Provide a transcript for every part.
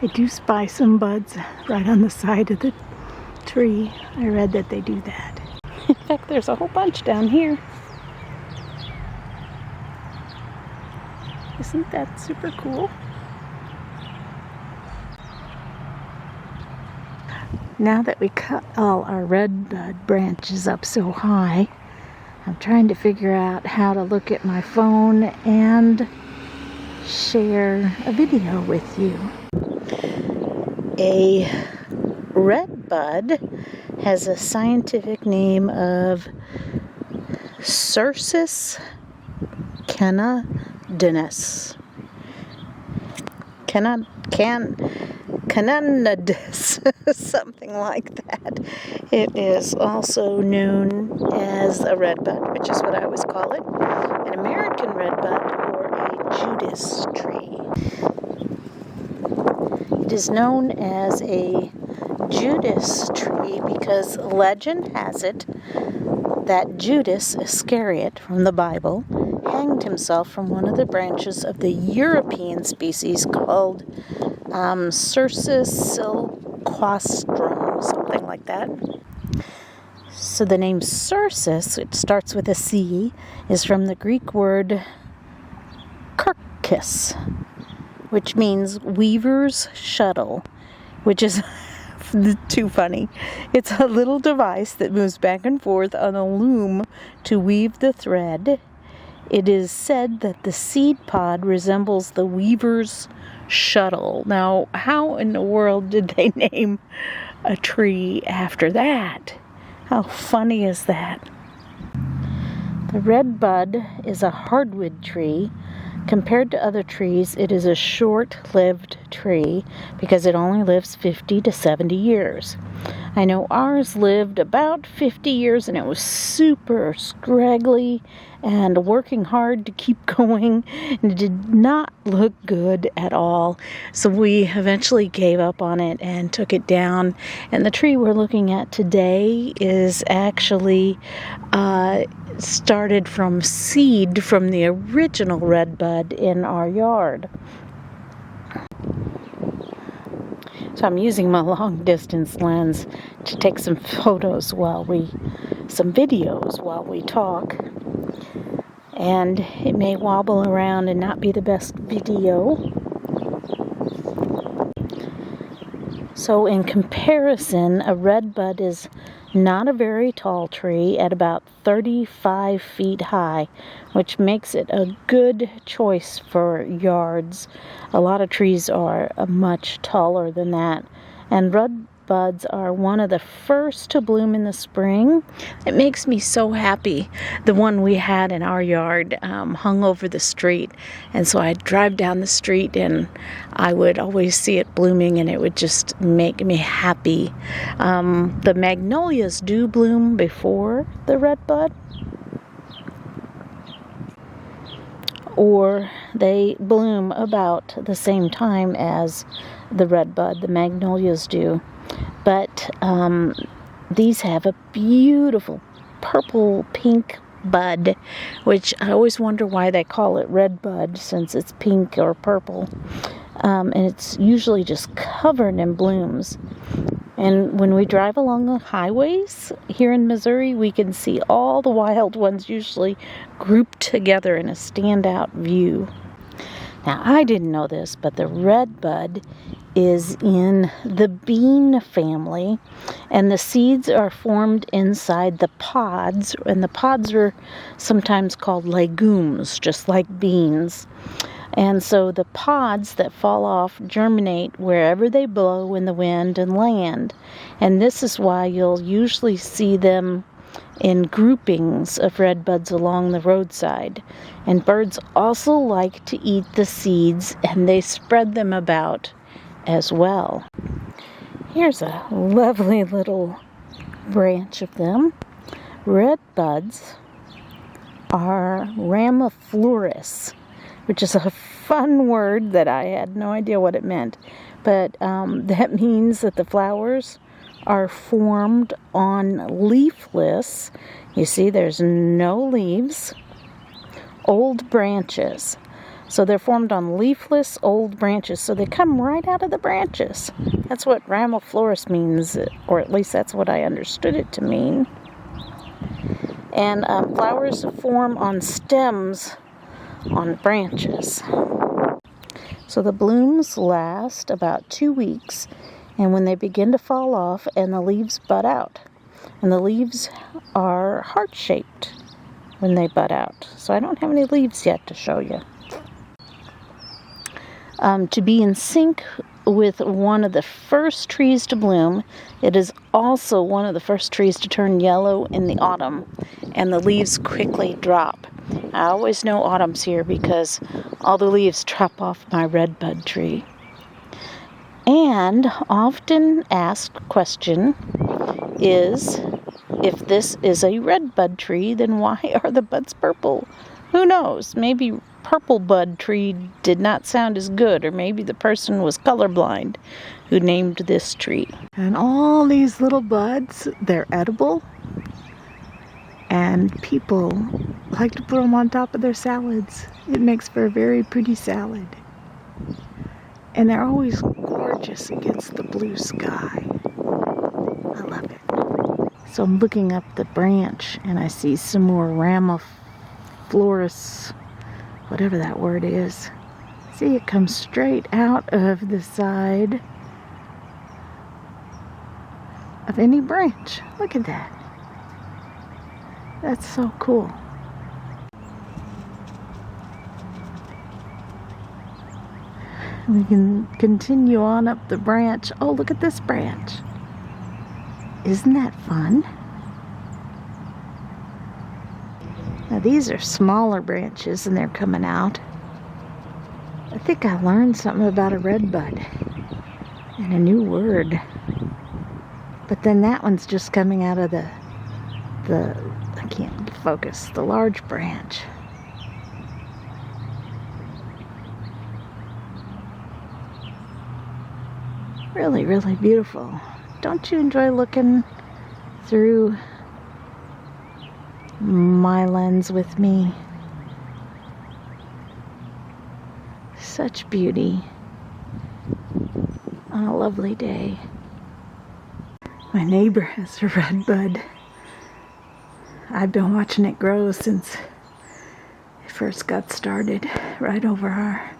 I do spy some buds right on the side of the tree. I read that they do that. In fact, there's a whole bunch down here. Isn't that super cool? Now that we cut all our redbud branches up so high, I'm trying to figure out how to look at my phone and share a video with you. A redbud has a scientific name of Cercis canadensis. Canadensis, something like that. It is also known as a redbud, which is what I always call it, an American redbud or a Judas tree. It is known as a Judas tree because legend has it that Judas Iscariot from the Bible hanged himself from one of the branches of the European species called Cercis silquastrum, something like that. So the name Cercis, it starts with a C, is from the Greek word Cercis, which means weaver's shuttle, which is too funny. It's a little device that moves back and forth on a loom to weave the thread. It is said that the seed pod resembles the weaver's shuttle. Now, how in the world did they name a tree after that? How funny is that? The redbud is a hardwood tree. Compared to other trees, it is a short-lived tree because it only lives 50 to 70 years. I know ours lived about 50 years and it was super scraggly and working hard to keep going, and it did not look good at all. So we eventually gave up on it and took it down. And the tree we're looking at today is actually started from seed from the original redbud in our yard. So I'm using my long distance lens to take some videos while we talk. And it may wobble around and not be the best video. So in comparison, a redbud is not a very tall tree at about 35 feet high, which makes it a good choice for yards. A lot of trees are much taller than that, and redbuds are one of the first to bloom in the spring. It makes me so happy. The one we had in our yard hung over the street, and so I'd drive down the street and I would always see it blooming, and it would just make me happy. The magnolias do bloom before the redbud, or they bloom about the same time as the redbud. The magnolias do. But these have a beautiful purple-pink bud, which I always wonder why they call it redbud since it's pink or purple. And it's usually just covered in blooms. And when we drive along the highways here in Missouri, we can see all the wild ones usually grouped together in a standout view. Now, I didn't know this, but the redbud is in the bean family, and the seeds are formed inside the pods, and the pods are sometimes called legumes, just like beans. And so the pods that fall off germinate wherever they blow in the wind and land. And this is why you'll usually see them in groupings of redbuds along the roadside. And birds also like to eat the seeds, and they spread them about as well. Here's a lovely little branch of them. Redbuds are ramiflorous, which is a fun word that I had no idea what it meant. But that means that the flowers are formed on leafless, you see there's no leaves, old branches. So they're formed on leafless old branches. So they come right out of the branches. That's what ramiflorus means, or at least that's what I understood it to mean. And flowers form on stems on branches. So the blooms last about 2 weeks, and when they begin to fall off and the leaves bud out. And the leaves are heart-shaped when they bud out. So I don't have any leaves yet to show you. To be in sync with one of the first trees to bloom, it is also one of the first trees to turn yellow in the autumn, and the leaves quickly drop. I always know autumn's here because all the leaves drop off my redbud tree. And often asked question is, if this is a redbud tree, then why are the buds purple? Who knows? Maybe purple bud tree did not sound as good, or maybe the person was colorblind who named this tree. And all these little buds, they're edible, and people like to put them on top of their salads. It makes for a very pretty salad. And they're always gorgeous against the blue sky. I love it. So I'm looking up the branch and I see some more ramiflorus, whatever that word is. See, it comes straight out of the side of any branch. Look at that. That's so cool. We can continue on up the branch. Oh, look at this branch. Isn't that fun? Now these are smaller branches and they're coming out. I think I learned something about a redbud and a new word. But then that one's just coming out of the I can't focus, the large branch. Really, really beautiful. Don't you enjoy looking through my lens with me? Such beauty on a lovely day. My neighbor has a redbud. I've been watching it grow since it first got started, right over our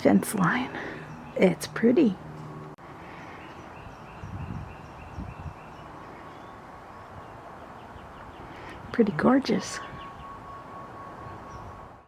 fence line. It's pretty. Pretty gorgeous.